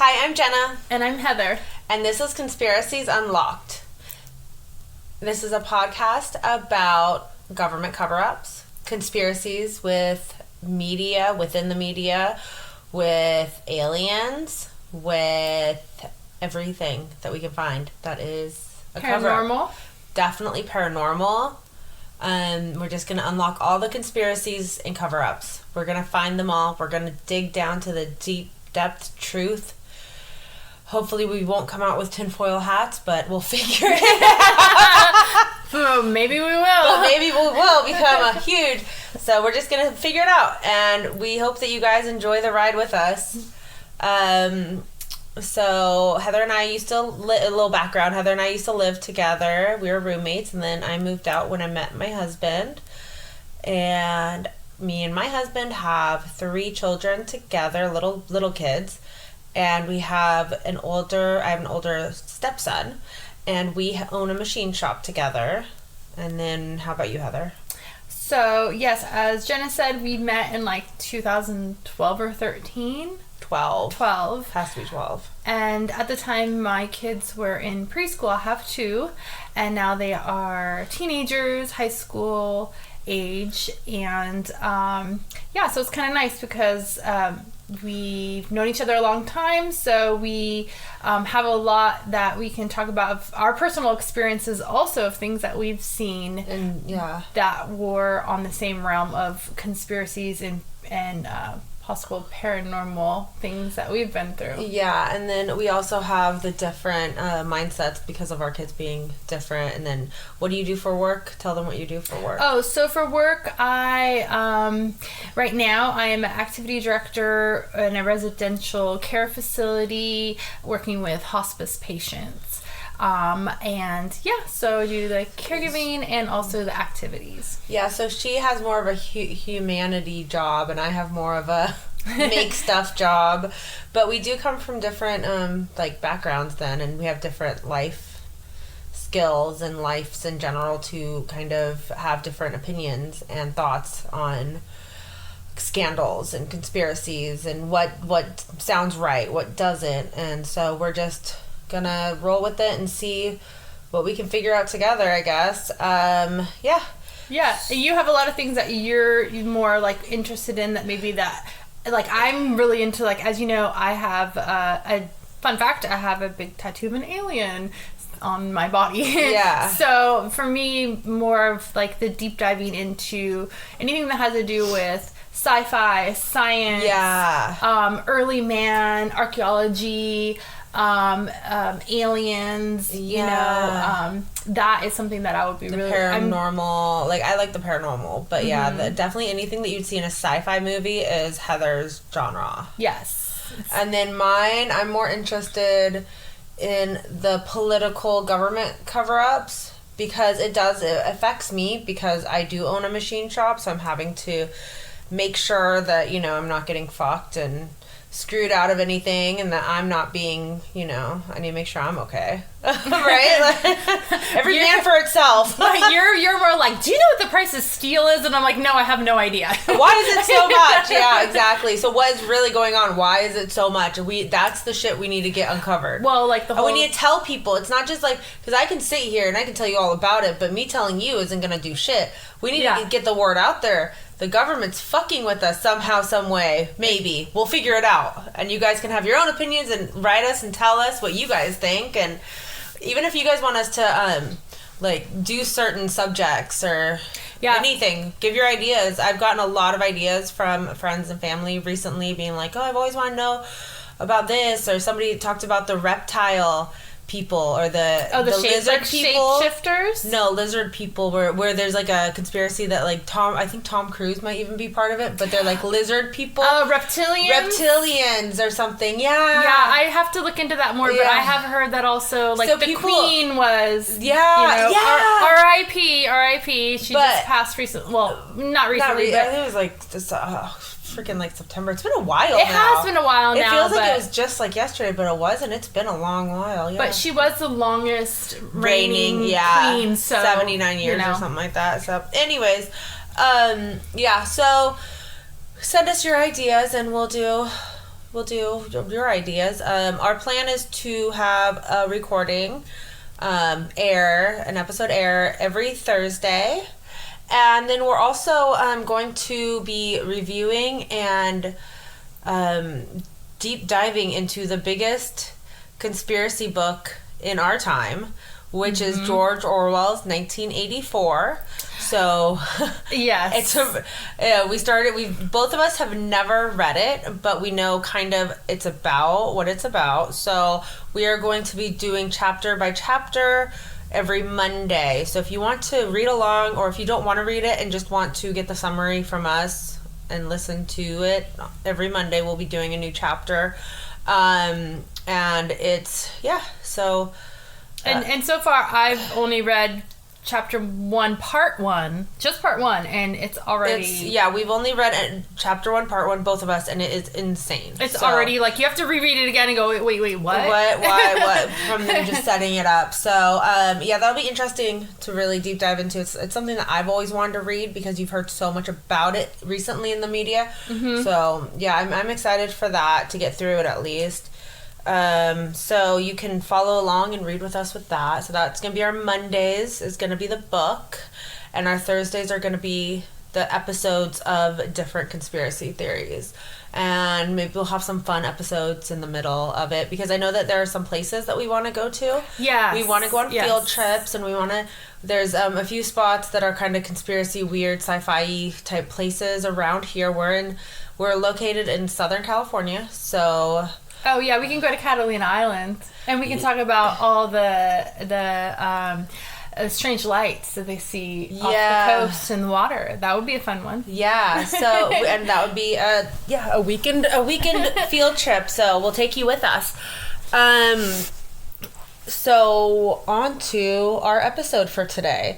Hi, I'm Jenna. And I'm Heather. And this is Conspiracies Unlocked. This is a podcast about government cover-ups, conspiracies with media, within the media, with aliens, with everything that we can find that is a cover-up. Paranormal. Definitely paranormal. We're just going to unlock all the conspiracies and cover-ups. We're going to find them all. We're going to dig down to the deep depth truth. Hopefully we won't come out with tinfoil hats, but we'll figure it out. Maybe we will. But maybe we will become a huge... So we're just going to figure it out. And we hope that you guys enjoy the ride with us. So Heather and I used to... a little background. Heather and I used to live together. We were roommates. And then I moved out when I met my husband. And me and my husband have 3 children together, little kids. And I have an older stepson, and we own a machine shop together. And then, how about you, Heather? So, yes, as Jenna said, we met in 2012 or 13. 12. Has to be 12. And at the time, my kids were in preschool. I have 2. And now they are teenagers, high school age. And, so it's kind of nice because... we've known each other a long time, so we have a lot that we can talk about of our personal experiences, also of things that we've seen and that were on the same realm of conspiracies and possible paranormal things that we've been through. Yeah, and then we also have the different mindsets because of our kids being different. And then, what do you do for work? Tell them what you do for work. Oh, so for work, I right now I am an activity director in a residential care facility working with hospice patients. So I do the caregiving and also the activities. Yeah, so she has more of a humanity job, and I have more of a make stuff job. But we do come from different backgrounds then, and we have different life skills and lives in general to kind of have different opinions and thoughts on scandals and conspiracies and what sounds right, what doesn't. And so we're just gonna roll with it and see what we can figure out together, I guess. Yeah, you have a lot of things that you're more interested in that maybe that I'm really into. As you know, I have a fun fact, I have a big tattoo of an alien on my body. Yeah. So for me, more of the deep diving into anything that has to do with sci-fi, science, early man, archaeology, aliens, that is something that I would be really paranormal. I like the paranormal, but definitely anything that you'd see in a sci-fi movie is Heather's genre. Yes. And then mine, I'm more interested in the political government cover-ups because it affects me because I do own a machine shop, so I'm having to make sure that I'm not getting fucked and screwed out of anything, and that I'm not being, I need to make sure I'm okay. Right? Every man for itself. You're more do you know what the price of steel is? And I'm no, I have no idea. Why is it so much? Yeah, exactly. So what is really going on? Why is it so much? That's the shit we need to get uncovered. Well, we need to tell people. It's not just because I can sit here and I can tell you all about it, but me telling you isn't going to do shit. We need to get the word out there. The government's fucking with us somehow, some way. Maybe. We'll figure it out. And you guys can have your own opinions and write us and tell us what you guys think. And even if you guys want us to, do certain subjects or anything, give your ideas. I've gotten a lot of ideas from friends and family recently being I've always wanted to know about this. Or somebody talked about the reptile people or the lizard people. Shapeshifters? No, lizard people where there's a conspiracy that I think Tom Cruise might even be part of it, but they're lizard people. Oh, reptilians or something. Yeah. Yeah, I have to look into that more, but I have heard that also so the Queen was R.I.P. She just passed recently. Well, not recently, but I think it was freaking September. It's been a while now. It has been a while now. It feels it was just yesterday, but it wasn't. It's been a long while. Yeah. But she was the longest reigning queen, so 79 years or something like that. So anyways, so send us your ideas and we'll do we'll do your ideas. Our plan is to have a recording an episode air every Thursday. And then we're also going to be reviewing and deep diving into the biggest conspiracy book in our time, which is George Orwell's 1984. So yes, we both of us have never read it, but we know kind of what it's about. So we are going to be doing chapter by chapter every Monday. So if you want to read along, or if you don't want to read it and just want to get the summary from us and listen to it, every Monday we'll be doing a new chapter. And it's so and so far I've only read chapter 1 part 1, just part 1, and it's already we've only read chapter 1 part 1, both of us, and it is insane. It's already like you have to reread it again and go wait what what from them just setting it up. So that'll be interesting to really deep dive into. It's something that I've always wanted to read because you've heard so much about it recently in the media. So I'm excited for that, to get through it at least. So you can follow along and read with us with that. So that's going to be our Mondays, is going to be the book, and our Thursdays are going to be the episodes of different conspiracy theories. And maybe we'll have some fun episodes in the middle of it, because I know that there are some places that we want to go to. Yeah. We want to go on field trips, and there's a few spots that are kind of conspiracy, weird, sci-fi type places around here. We're located in Southern California, so... Oh yeah, we can go to Catalina Island, and we can talk about all the strange lights that they see off the coast and the water. That would be a fun one. Yeah. So and that would be a weekend field trip. So we'll take you with us. So on to our episode for today,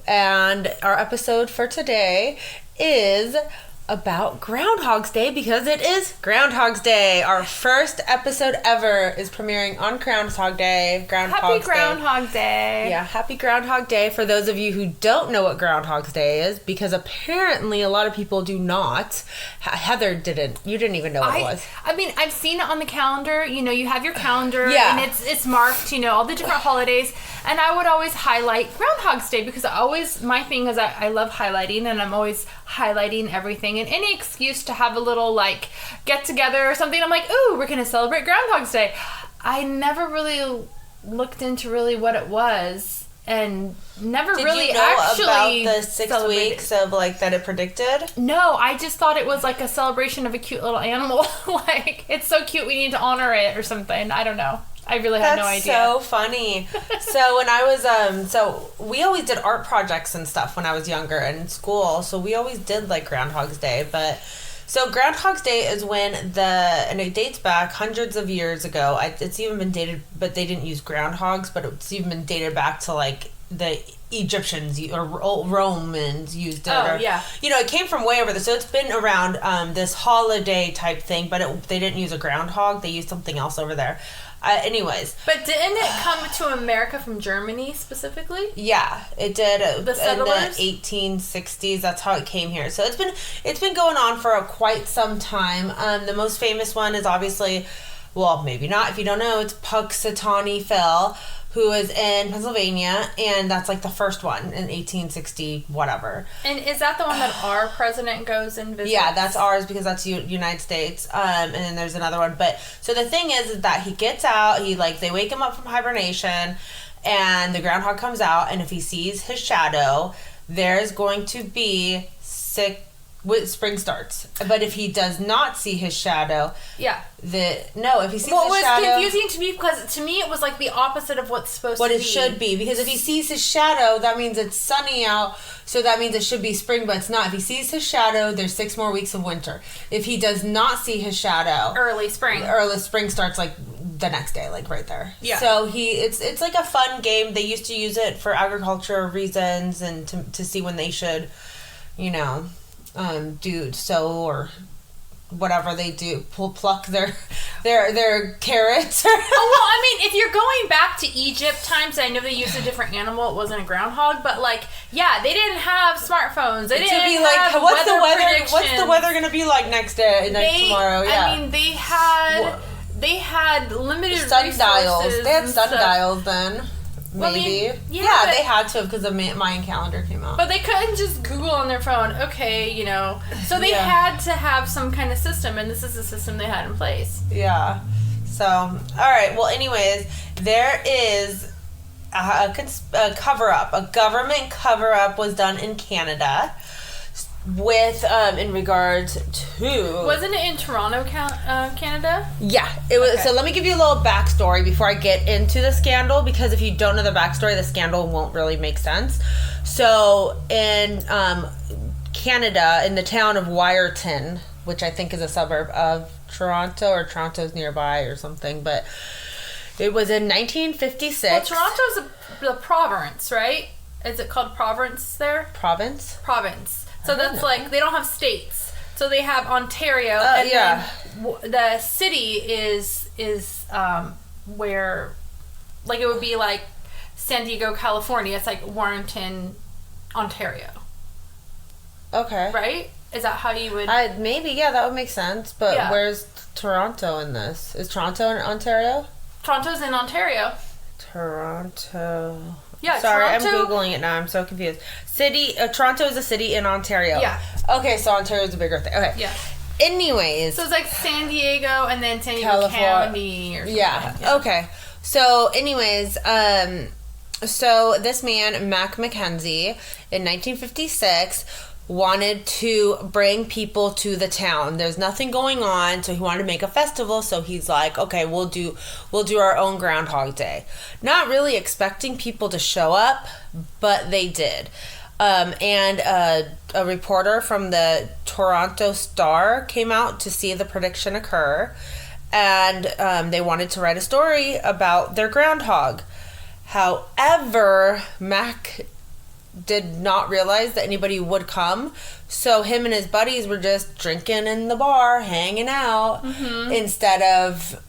and our episode for today is about Groundhog's Day, because it is Groundhog's Day. Our first episode ever is premiering on Groundhog Day. Happy Groundhog Day. Yeah, happy Groundhog Day for those of you who don't know what Groundhog's Day is, because apparently a lot of people do not. Heather didn't. You didn't even know what it was. I mean, I've seen it on the calendar. You know, you have your calendar and it's marked, all the different holidays. And I would always highlight Groundhog's Day, because my thing is I love highlighting, and I'm always highlighting everything, and any excuse to have a little get together or something. I'm like, ooh, we're going to celebrate Groundhog's Day. I never really looked into really what it was, and never really actually about the 6 weeks of that it predicted. No, I just thought it was like a celebration of a cute little animal. It's so cute, we need to honor it or something. I don't know. I really had no idea. That's so funny. So when I was, so we always did art projects and stuff when I was younger and in school. So we always did Groundhog's Day. But so Groundhog's Day is when and it dates back hundreds of years ago. It's even been dated, but they didn't use groundhogs, but it's even been dated back to the Egyptians or Romans used it. It came from way over there. So it's been around this holiday type thing, but they didn't use a groundhog. They used something else over there. Anyways. But didn't it come to America from Germany specifically? Yeah, it did. The settlers? In the 1860s, that's how it came here. So it's been going on for quite some time. The most famous one is obviously, well, maybe not if you don't know, it's Punxsutawney Phil, who is in Pennsylvania, and that's the first one in 1860 whatever. And is that the one that our president goes and visits? Yeah, that's ours, because that's United States. And then there's another one. But so the thing is that he gets out, they wake him up from hibernation, and the groundhog comes out, and if he sees his shadow, there's going to be spring starts. But if he does not see his shadow, if he sees his shadow, it was confusing to me, because to me it was the opposite of what's supposed to be. What it should be, because if he sees his shadow, that means it's sunny out, so that means it should be spring, but it's not. If he sees his shadow, there's 6 more weeks of winter. If he does not see his shadow, early spring starts the next day, right there. Yeah. So it's a fun game. They used to use it for agriculture reasons, and to see when they should, do sow or whatever they do, pluck their carrots. Well, I mean, if you're going back to Egypt times, I know they used a different animal. It wasn't a groundhog, but like, yeah, they didn't have smartphones. They didn't be like, have what's the weather? What's the weather going to be like next tomorrow? Yeah, I mean, they had limited sundials. Resources. They had sundials then. Maybe. Well, I mean, yeah, they had to because the Mayan calendar came out. But they couldn't just Google on their phone, okay, you know. So they had to have some kind of system, and this is the system they had in place. Yeah. So, all right. Well, anyways, there is a cover-up. A government cover-up was done in Canada with, in regards to... Wasn't it in Toronto, Canada? Yeah, it was. Okay. So let me give you a little backstory before I get into the scandal, because if you don't know the backstory, the scandal won't really make sense. So in Canada, in the town of Wyerton, which I think is a suburb of Toronto, or Toronto's nearby or something, but it was in 1956. Well, Toronto's the province, right? Is it called province there? Province. So that's like, they don't have states. So they have Ontario, and then the city is where, like, it would be like San Diego, California. It's like Warrenton, Ontario. Okay. Right? Is that how you would... Maybe, yeah, that would make sense. But where's Toronto in this? Is Toronto in Ontario? Toronto's in Ontario. Toronto... Yeah, sorry, Toronto, I'm Googling it now. I'm so confused. Toronto is a city in Ontario. Yeah. Okay, so Ontario is a bigger thing. Okay. Yeah. Anyways. So it's like San Diego and then San Diego County or something. Yeah. Okay. So anyways, so this man, Mac McKenzie, in 1956, wanted to bring people to the town. There's nothing going on, so he wanted to make a festival. So he's like, okay, we'll do our own Groundhog Day. Not really expecting people to show up, but they did. And a reporter from the Toronto Star came out to see the prediction occur, and they wanted to write a story about their groundhog. However, Mac did not realize that anybody would come, so him and his buddies were just drinking in the bar, hanging out, instead of,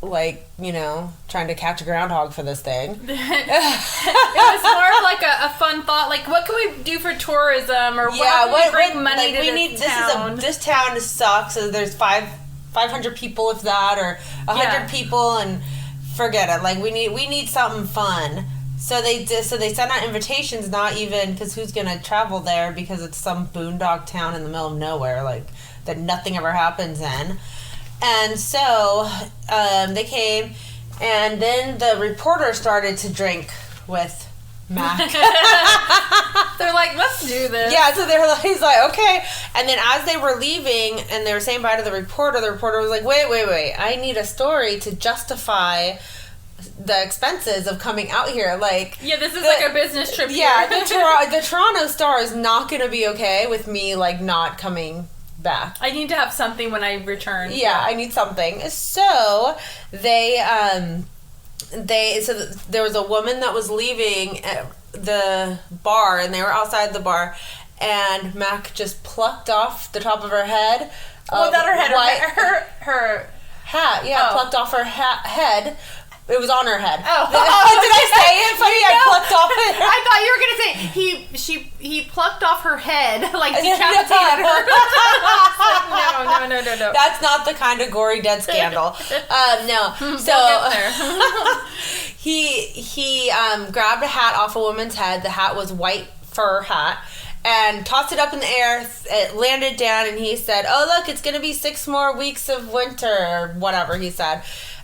like, you know, trying to catch a groundhog for this thing. It was more of like a fun thought, like, what can we do for tourism, or what can we bring money to this town? This town sucks, so there's 500 people, if that, or 100 people, and forget it. Like, we need something fun. So they sent out invitations, not even, because who's going to travel there, because it's some boondock town in the middle of nowhere, like, that nothing ever happens in. And so they came, and then the reporter started to drink with Mac. They're like, let's do this. Yeah, so he's like, okay. And then as they were leaving, and they were saying bye to the reporter was like, wait, I need a story to justify the expenses of coming out here. Like, yeah, this is like a business trip. Yeah, the Toronto Star is not going to be okay with me, like, not coming back. I need to have something when I return. Yeah, I need something. So there was a woman that was leaving the bar, and they were outside the bar, and Mac just plucked off the top of her head. Well, not her head, her hat. Yeah, plucked off her head. It was on her head. Oh. Did I say it funny? I plucked off it. I thought you were going to say he plucked off her head, like decapitated her. No. That's not the kind of gory dead scandal. No. So he grabbed a hat off a woman's head. The hat was white fur hat, and tossed it up in the air. It landed down, and he said, "Oh, look, it's going to be 6 more weeks of winter," or whatever he said.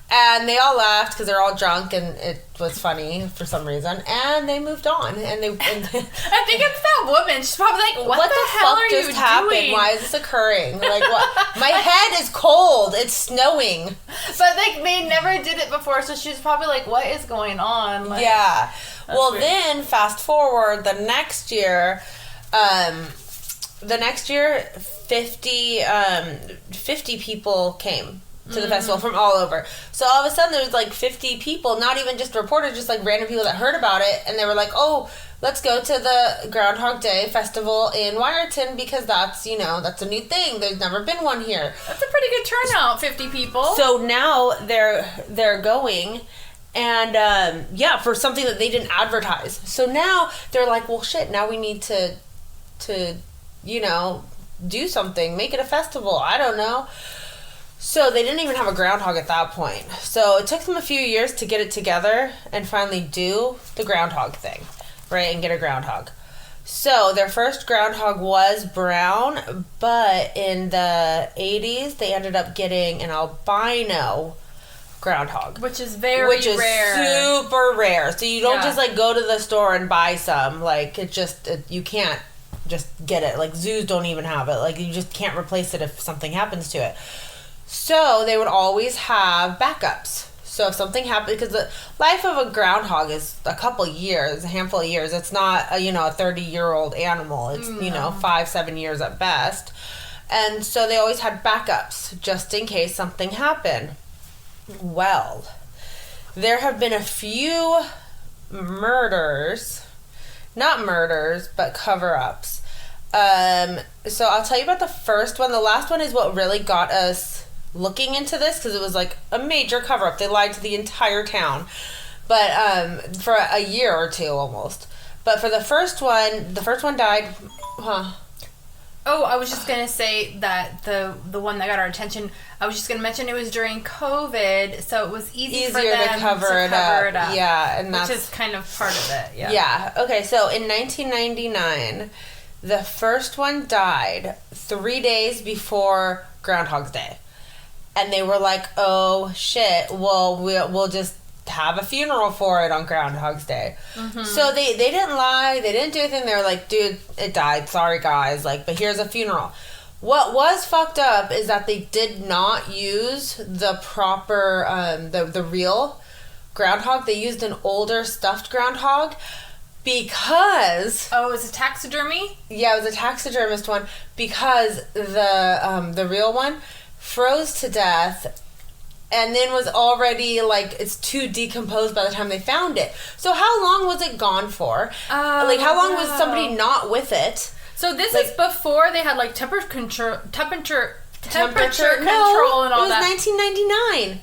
And they all laughed because they're all drunk, and it was funny for some reason. And they moved on. And I think it's that woman. She's probably like, what the hell are you doing? Why is this occurring? Like, what? My head is cold. It's snowing. But like, they never did it before, so she's probably like, what is going on? Like, yeah. Well, weird. then fast forward the next year. 50 people came to the festival from all over. So all of a sudden there was like 50 people, not even just reporters, just like random people that heard about it, and they were like, oh, let's go to the Groundhog Day festival in Wyerton because that's a new thing. There's never been one here. That's a pretty good turnout, 50 people. So now they're going, and for something that they didn't advertise. So now they're like, well, shit. Now we need to do something, make it a festival. I don't know. So they didn't even have a groundhog at that point. So it took them a few years to get it together and finally do the groundhog thing, right? And get a groundhog. So their first groundhog was brown, but in the 80s, they ended up getting an albino groundhog. Which is rare. Super rare. So you don't just, like, go to the store and buy some. Like, you can't just get it. Like, zoos don't even have it. Like, you just can't replace it if something happens to it. So they would always have backups. So if something happened, because the life of a groundhog is a handful of years. It's not a 30-year-old animal. It's 5-7 years at best. And so they always had backups just in case something happened. Well, there have been a few not murders, but cover-ups. So I'll tell you about the first one. The last one is what really got us looking into this, because it was like a major cover-up. They lied to the entire town, but for a year or two almost. But for the first one died. Oh, I was just gonna say that the one that got our attention, I was just gonna mention it was during COVID, so it was easier for them to cover it up. Yeah, and which is kind of part of it. Yeah. Yeah. Okay. So in 1999, the first one died 3 days before Groundhog's Day. And they were like, oh, shit, well, we'll just have a funeral for it on Groundhog's Day. Mm-hmm. So they didn't lie. They didn't do anything. They were like, dude, it died. Sorry, guys. Like, but here's a funeral. What was fucked up is that they did not use the proper, the real groundhog. They used an older stuffed groundhog. Because... Oh, it was a taxidermy? Yeah, it was a taxidermist one. Because the real one froze to death and then was already, like, it's too decomposed by the time they found it. So how long was it gone for? How long was somebody not with it? So this is before they had, like, temperature control and all that. It was that. 1999.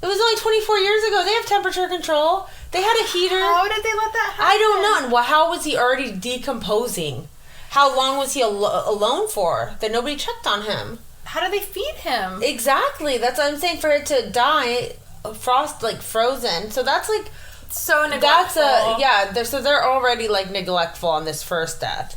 It was only 24 years ago. They have temperature control. They had a heater. How did they let that happen? I don't know. Well, how was he already decomposing? How long was he alone for? That nobody checked on him. How do they feed him? Exactly. That's what I'm saying. For it to die, frozen. So that's like... So neglectful. So they're already, like, neglectful on this first death.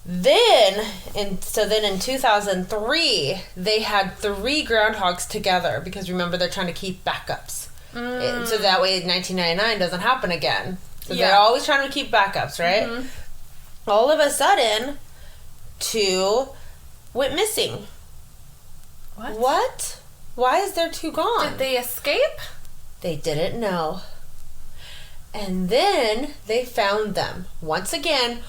Then in 2003, they had 3 groundhogs together because remember they're trying to keep backups, so that way 1999 doesn't happen again. So they're always trying to keep backups, right? Mm-hmm. All of a sudden, 2 went missing. What? Why is there 2 gone? Did they escape? They didn't know. And then they found them once again.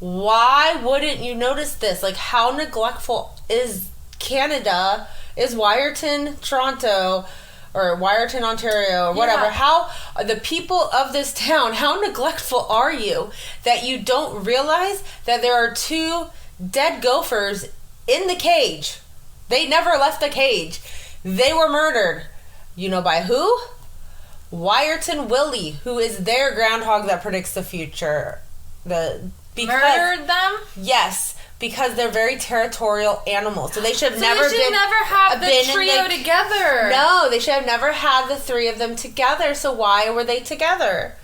Why wouldn't you notice this? Like, how neglectful is Canada, is Wyerton, Toronto, or Wyerton, Ontario, or whatever? How, the people of this town, how neglectful are you that you don't realize that there are 2 dead gophers in the cage? They never left the cage. They were murdered. You know by who? Wyerton Willie, who is their groundhog that predicts the future. Murdered them? Yes, because they're very territorial animals. So they should have never have the trio together. No, they should have never had the 3 of them together. So why were they together?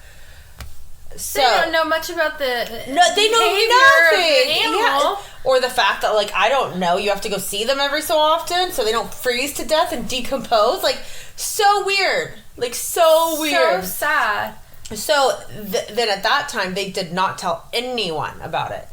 So, they don't know much about they know nothing. The animal. Yeah. Or the fact that, like, I don't know, you have to go see them every so often so they don't freeze to death and decompose. Like, so weird. Like, so weird. So sad. So then at that time, they did not tell anyone about it.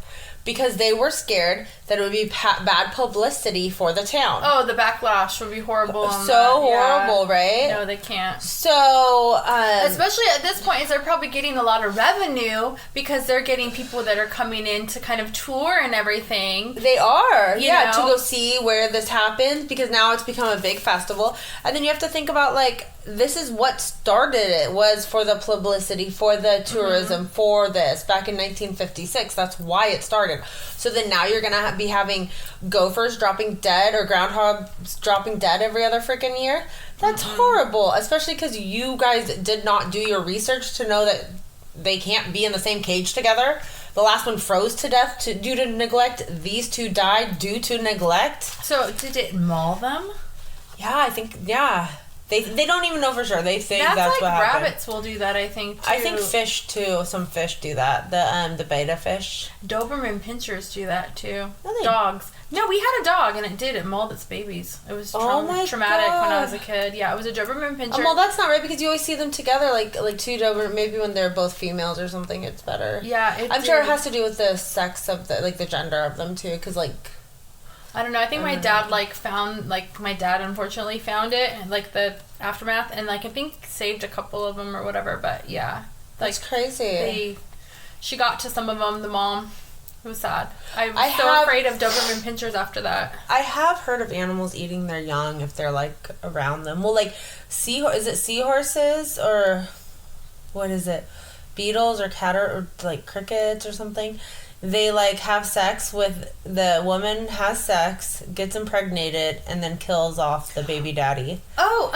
because they were scared that it would be bad publicity for the town. Oh, the backlash would be horrible. So horrible, right? No, they can't. So, especially at this point, is they're probably getting a lot of revenue because they're getting people that are coming in to kind of tour and everything. They are, you know? to go see where this happens, because now it's become a big festival. And then you have to think about, like, this is what started it, was for the publicity, for the tourism, for this, back in 1956. That's why it started. So then now you're going to be having gophers dropping dead, or groundhogs dropping dead every other freaking year. That's horrible, especially because you guys did not do your research to know that they can't be in the same cage together. The last one froze to death due to neglect. These two died due to neglect. So did it maul them? Yeah, I think, yeah. They don't even know for sure. They think that's like what happened. Rabbits will do that, I think, too. I think fish, too. Some fish do that. The betta fish. Doberman pinschers do that, too. Really? Dogs. No, we had a dog, and it mauled its babies. It was traumatic when I was a kid. Yeah, it was a Doberman pinscher. Well, that's not right, because you always see them together, like two Doberman. Maybe when they're both females or something, it's better. Yeah, I'm sure it has to do with the sex of the gender of them, too, because, like... I don't know. I think my dad my dad unfortunately found it, and like the aftermath, and like I think saved a couple of them or whatever. But yeah, like, that's crazy. She got to some of them. The mom. It was sad. I was so afraid of Doberman pinschers after that. I have heard of animals eating their young if they're like around them. Well, like is it seahorses or what is it? Beetles or or like crickets or something. They, like, have sex with... The woman has sex, gets impregnated, and then kills off the baby daddy. Oh,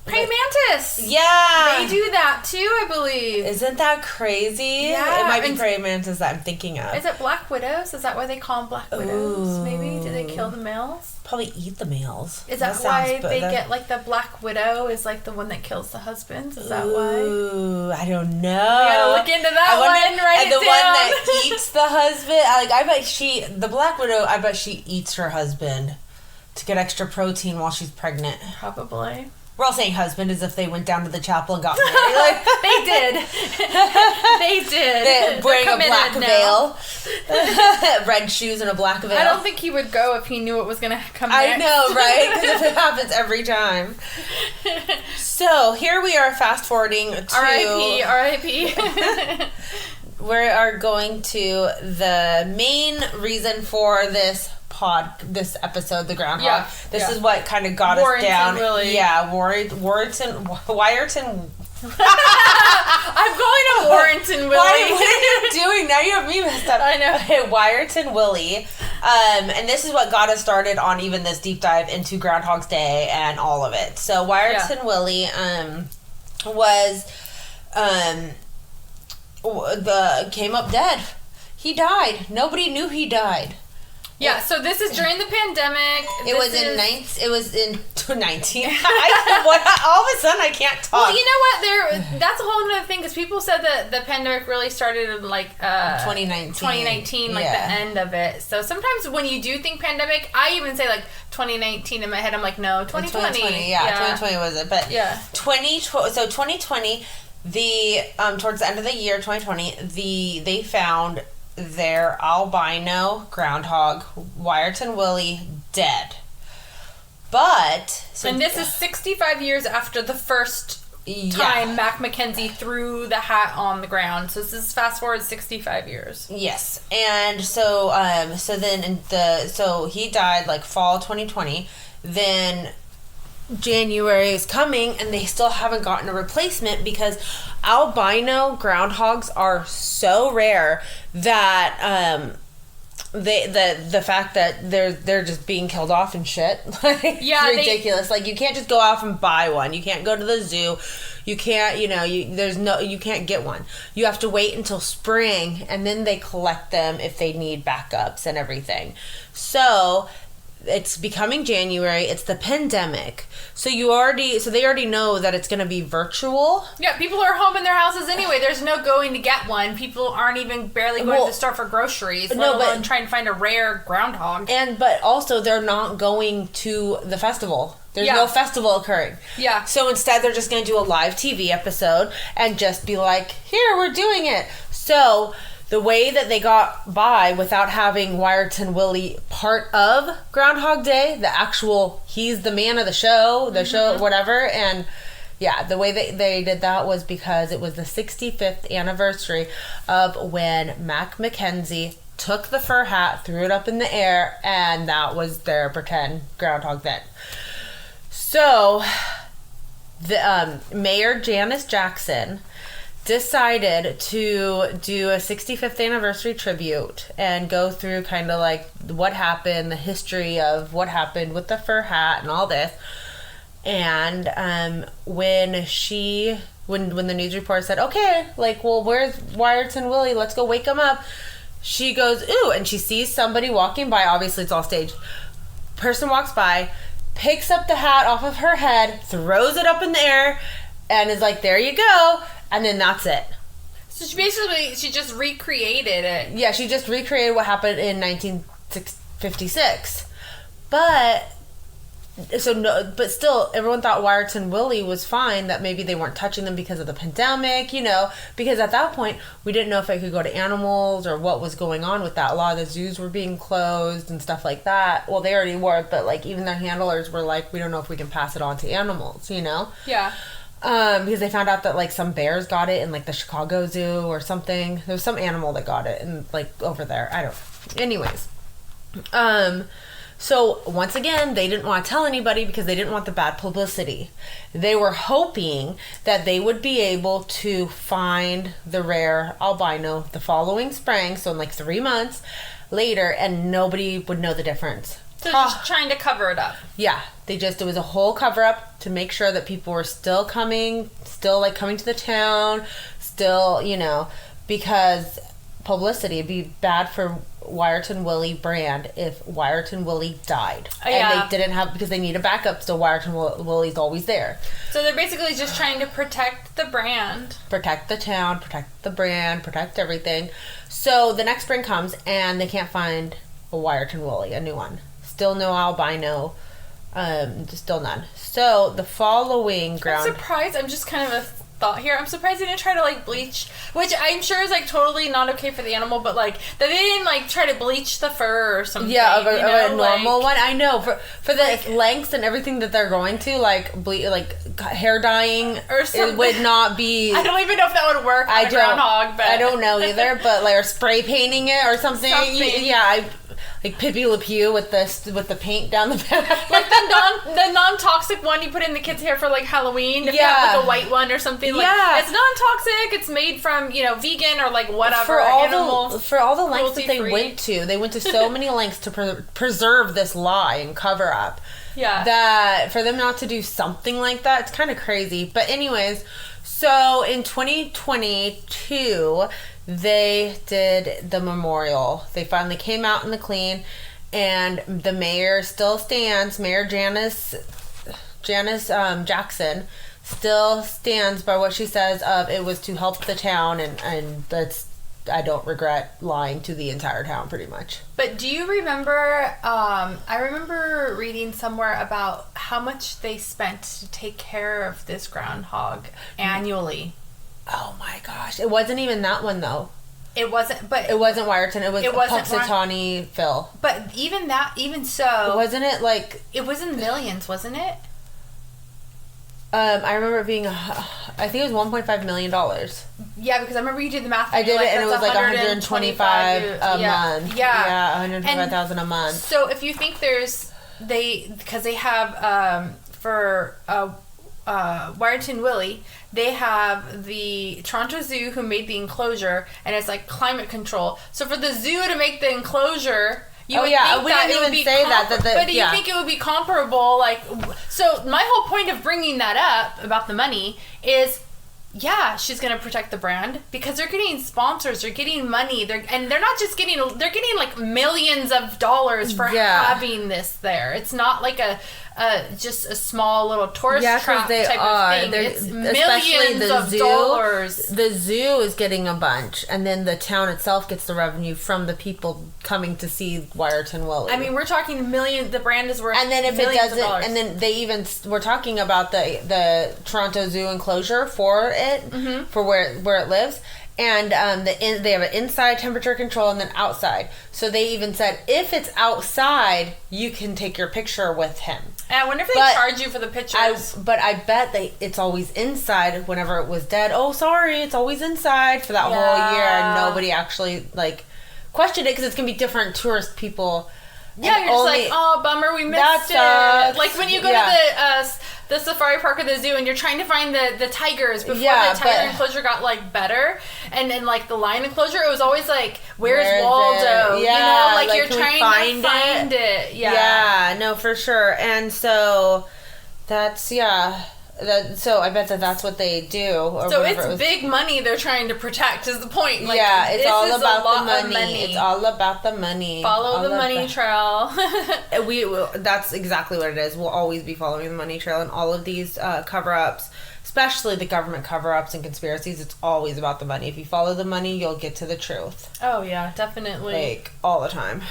praying mantis! Yeah! They do that, too, I believe. Isn't that crazy? Yeah. It might be praying mantis that I'm thinking of. Is it black widows? Is that why they call them black widows, maybe? Do they kill the males? Probably eat the males. Is that why they get, like, the black widow is, like, the one that kills the husbands? Is that why? Ooh, I don't know. We gotta look into that one, write it down. And the one that eats the husband, I bet the black widow, I bet she eats her husband to get extra protein while she's pregnant. Probably. We're all saying husband as if they went down to the chapel and got married. Like, they did. They did. They're wearing a black veil. Red shoes and a black veil. I don't think he would go if he knew it was going to come next. I know, right? Because it happens every time. So, here we are fast forwarding to... R.I.P. We are going to the main reason for this episode, the groundhog. Yeah, this is what kind of got us down. Willie. Yeah, Wyerton. I'm going to Warrington Willie. What are you doing? Now you have me messed up. I know. Wyerton Willie. And this is what got us started on even this deep dive into Groundhog's Day and all of it. So Wyerton Willie was came up dead. He died. Nobody knew he died. Yeah, so this is during the pandemic. It was in 19. All of a sudden, I can't talk. Well, you know what? That's a whole other thing, because people said that the pandemic really started in 2019, like the end of it. So sometimes when you do think pandemic, I even say like 2019 in my head. I'm like, no, 2020. 2020 was it? But 2020, towards the end of the year, 2020, they found their albino groundhog, Wyerton Willie, dead. And this is 65 years after the first time Mac Mackenzie threw the hat on the ground. So this is fast forward 65 years. Yes. And so he died like fall 2020. Then January is coming, and they still haven't gotten a replacement because albino groundhogs are so rare that the fact that they're just being killed off and shit, like, it's ridiculous. Like, you can't just go out and buy one. You can't go to the zoo. You can't, you can't get one. You have to wait until spring, and then they collect them if they need backups and everything. So it's becoming January. It's the pandemic. So they already know that it's going to be virtual. Yeah, people are home in their houses anyway. There's no going to get one. People aren't even barely going to the store for groceries, let alone trying to find a rare groundhog. But also they're not going to the festival. There's no festival occurring. Yeah. So instead they're just going to do a live TV episode and just be like, here, we're doing it. So the way that they got by without having Wyerton Willie part of Groundhog Day, the actual, he's the man of the show, whatever, and yeah, the way they did that was because it was the 65th anniversary of when Mac Mackenzie took the fur hat, threw it up in the air, and that was their pretend Groundhog Day. So, the Mayor Janice Jackson decided to do a 65th anniversary tribute and go through kind of like what happened, the history of what happened with the fur hat and all this. And when the news reporter said, okay, like, well, where's Wyerton Willie? Let's go wake him up. She goes, ooh, and she sees somebody walking by. Obviously, it's all staged. Person walks by, picks up the hat off of her head, throws it up in the air, and is like, there you go. And then that's it. So she just recreated it. Yeah, she just recreated what happened in 1956. But still, everyone thought Wyerton Willie was fine, that maybe they weren't touching them because of the pandemic, because at that point, we didn't know if it could go to animals or what was going on with that. A lot of the zoos were being closed and stuff like that. Well, they already were, but like even their handlers were like, we don't know if we can pass it on to animals, Yeah. Because they found out that like some bears got it in like the Chicago Zoo or something. There was some animal that got it and like over there. I don't know. Anyways. So once again, they didn't want to tell anybody because they didn't want the bad publicity. They were hoping that they would be able to find the rare albino the following spring, so in like 3 months later, and nobody would know the difference. So just trying to cover it up. Yeah, it was a whole cover up to make sure that people were still coming to the town, because publicity would be bad for Wyerton Willie brand if Wyerton Willie died. And they didn't have, because they need a backup, so Wyerton Willie's always there. So they're basically just trying to protect the brand. Protect the town, protect the brand, protect everything. So the next spring comes and they can't find a Wyerton Willie, a new one. Still no albino, still none. So the following I'm surprised. I'm just kind of a thought here. I'm surprised they didn't try to like bleach, which I'm sure is like totally not okay for the animal, but like that they didn't like try to bleach the fur or something. Yeah, of a normal one. I know for the lengths and everything that they're going to, like hair dyeing or something. It would not be. I don't even know if that would work on a groundhog, but I don't know either. But like, or spray painting it or something. Yeah, like Pippi Le Pew with the paint down the back. Like the non-toxic one you put in the kids' hair for like Halloween. If you have like a white one or something. Like, it's non-toxic. It's made from, vegan or like whatever. For all the lengths that they went to so many lengths to preserve this lie and cover up. Yeah. That for them not to do something like that, it's kind of crazy. But anyways, so in 2022, they did the memorial. They finally came out in the clean, and the mayor still stands. Mayor Janice Jackson still stands by what she says of it was to help the town, and that's, I don't regret lying to the entire town pretty much. But do you remember, I remember reading somewhere about how much they spent to take care of this groundhog annually. Oh my gosh. It wasn't even that one though. It wasn't Wyerton. It was Punxsutawney Phil. But even so. Wasn't it like. It was in millions, wasn't it? I remember it being, I think it was $1.5 million. Yeah, because I remember you did the math. I did it, and it was like $125 a month. Yeah, $125,000 a month. So if you think because they have for Wyerton Willie, they have the Toronto Zoo who made the enclosure, and it's like climate control. So for the zoo to make the enclosure. You would think we didn't even say that. But you think it would be comparable? Like, so my whole point of bringing that up about the money is, yeah, she's going to protect the brand because they're getting sponsors, they're getting money, they're not just getting, they're getting like millions of dollars for having this there. It's not like just a small little tourist trap type of thing. It's millions of dollars. The zoo is getting a bunch, and then the town itself gets the revenue from the people coming to see Wyerton Willie. I mean, we're talking millions. The brand is worth. And then if it doesn't, and then we're talking about the Toronto Zoo enclosure for it, for where it lives. And they have an inside temperature control and then outside. So they even said if it's outside, you can take your picture with him. And I wonder if they charge you for the pictures. But I bet it's always inside whenever it was dead. Oh, sorry, it's always inside for that whole year. And nobody actually, like, questioned it because it's going to be different tourist people. Yeah, you're just like, oh, bummer, we missed it. Like when you go to the safari park or the zoo and you're trying to find the tigers before the tiger enclosure got, like, better. And then, like, the lion enclosure, it was always like, where's Waldo? Yeah, you know, like you're trying to find it. Yeah, no, for sure. And so that's, so I bet that's what they do. Or so it's big money they're trying to protect is the point. Like, it's all about the money. It's all about the money. Follow the money trail. That's exactly what it is. We'll always be following the money trail and all of these cover-ups, especially the government cover-ups and conspiracies. It's always about the money. If you follow the money, you'll get to the truth. Oh, yeah, definitely. Like, all the time.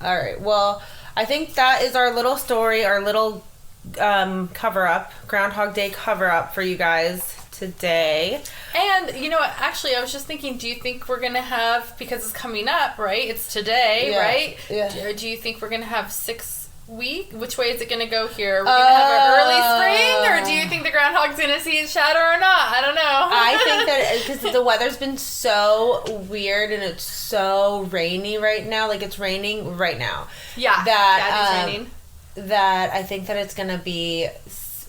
All right, well, I think that is our little story, our little cover-up, Groundhog Day cover-up for you guys today. And, you know what, actually, I was just thinking, do you think we're going to have, because it's coming up, right? It's today, right? Yeah. Do you think we're going to have 6 weeks? Which way is it going to go here? Are we going to have an early spring, or do you think the groundhog's going to see its shadow or not? I don't know. I think that, because the weather's been so weird, and it's so rainy right now, like it's raining right now. Yeah, that, it's raining. That I think that it's going to be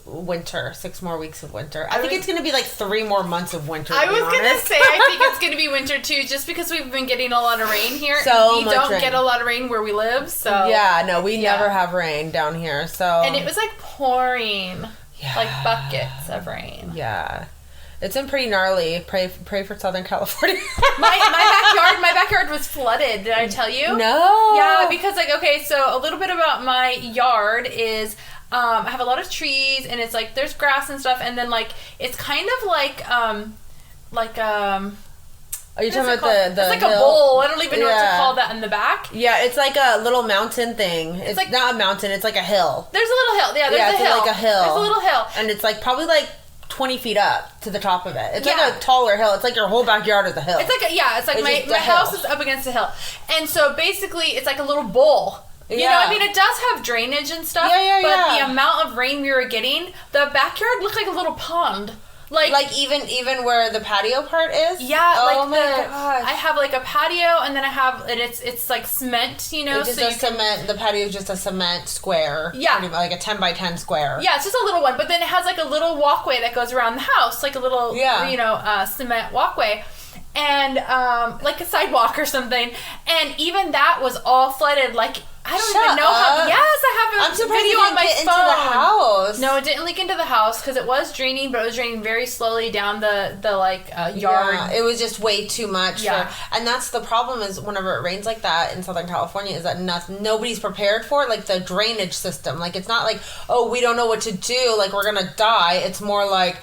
winter, 6 more weeks of winter. I think it's going to be like 3 more months of winter. I was going to say, I think it's going to be winter too, just because we've been getting a lot of rain here. We don't get a lot of rain where we live, so. Yeah, no, we never have rain down here, so. And it was like pouring, like buckets of rain. Yeah. It's been pretty gnarly. Pray for Southern California. my backyard was flooded. Did I tell you? No. Yeah, because so a little bit about my yard is I have a lot of trees and it's like there's grass and stuff, and then like it's kind of like Are you talking about the it's like hill? a bowl. I don't even know what to call that in the back. Yeah, it's like a little mountain thing. It's like not a mountain. It's like a hill. There's a little hill. Yeah, there's a hill. Like a hill. There's a little hill, and it's like probably like 20 feet up to the top of it. It's like a taller hill. It's like your whole backyard is a hill. It's like my house is up against a hill. And so basically it's like a little bowl. You know, I mean, it does have drainage and stuff, but the amount of rain we were getting, the backyard looked like a little pond. Like even where the patio part is? Yeah, oh my gosh. I have like a patio, and then it's like cement, you know. It's just cement. The patio is just a cement square. Yeah, like a 10 by 10 square. Yeah, it's just a little one, but then it has like a little walkway that goes around the house, like a little cement walkway. And like a sidewalk or something, and even that was all flooded. Like I don't even know how. Yes, I have a video on my phone. Into the house. No, it didn't leak into the house because it was draining, but it was draining very slowly down the yard. Yeah, it was just way too much. Yeah. And that's the problem is whenever it rains like that in Southern California is that nobody's prepared for it. Like the drainage system. Like it's not like, oh, we don't know what to do. Like we're gonna die. It's more like,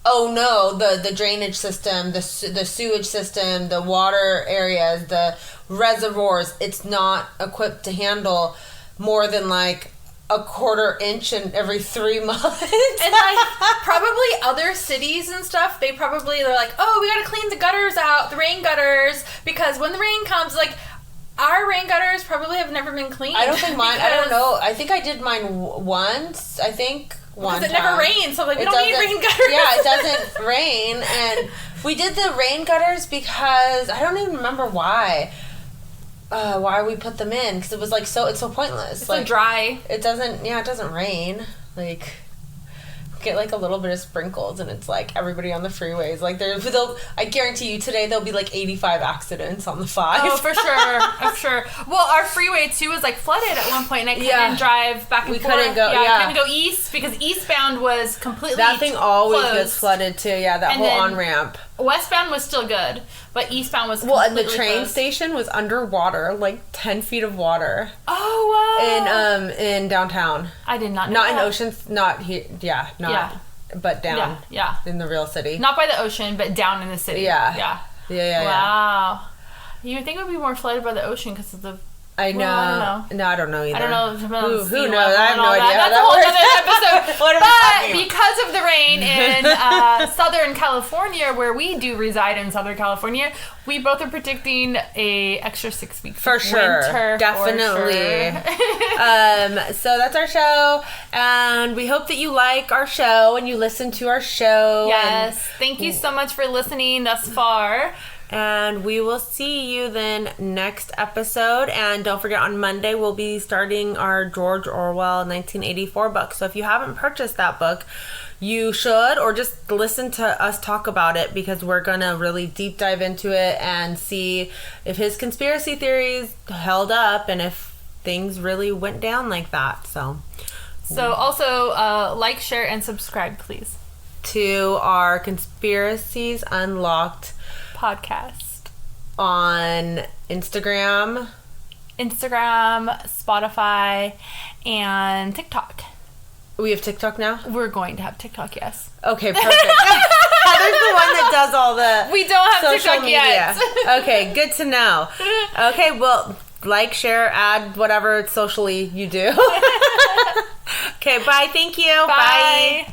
oh no, the drainage system, the sewage system, the water areas, the reservoirs, it's not equipped to handle more than like a 1/4 inch in every 3 months. And like probably other cities and stuff, they're like, oh, we gotta clean the gutters out, the rain gutters, because when the rain comes, like our rain gutters probably have never been cleaned. I don't think mine, I don't know. I think I did mine once, I think. Because it never rains, so I'm like, we don't need rain gutters. Yeah, it doesn't rain, and we did the rain gutters because I don't even remember why we put them in, because it was like it's so pointless. It's like dry. It doesn't rain. Like get like a little bit of sprinkles, and it's like everybody on the freeways. Like I guarantee you today there'll be like 85 accidents on the 5. Oh, for sure, I'm sure. Well, our freeway too was like flooded at one point, and I couldn't drive back and forth. Couldn't go. I couldn't go east because eastbound was completely that thing always closed. gets flooded too. Yeah, that whole on ramp. Westbound was still good, but eastbound was completely and the train closed. station was underwater, like 10 feet of water. Oh wow! In downtown. I did not know Not that. in Oceans, not here. Yeah, not. But down. Yeah. In the real city. Not by the ocean, but down in the city. Yeah. Yeah. Wow. You would think it would be more flooded by the ocean because of the I know. Well, I don't know. No, I don't know either. I don't know. Who knows? I have no idea. That's a whole other episode. What are we talking But because of the rain in Southern California, where we do reside in Southern California, we both are predicting a extra 6 weeks for sure. Winter, Definitely. For sure. So that's our show, and we hope that you like our show and you listen to our show. Yes. Thank you so much for listening thus far. And we will see you then next episode. And don't forget, on Monday, we'll be starting our George Orwell 1984 book. So if you haven't purchased that book, you should, or just listen to us talk about it, because we're going to really deep dive into it and see if his conspiracy theories held up and if things really went down like that. So also like, share, and subscribe, please, to our Conspiracies Unlocked podcast on Instagram, Spotify, and TikTok. We have TikTok now? We're going to have TikTok, yes. Okay, perfect. Heather's the one that does all the We don't have social TikTok media yet. Okay, good to know. Okay, well, like, share, add whatever socially you do. Okay, bye. Thank you. Bye.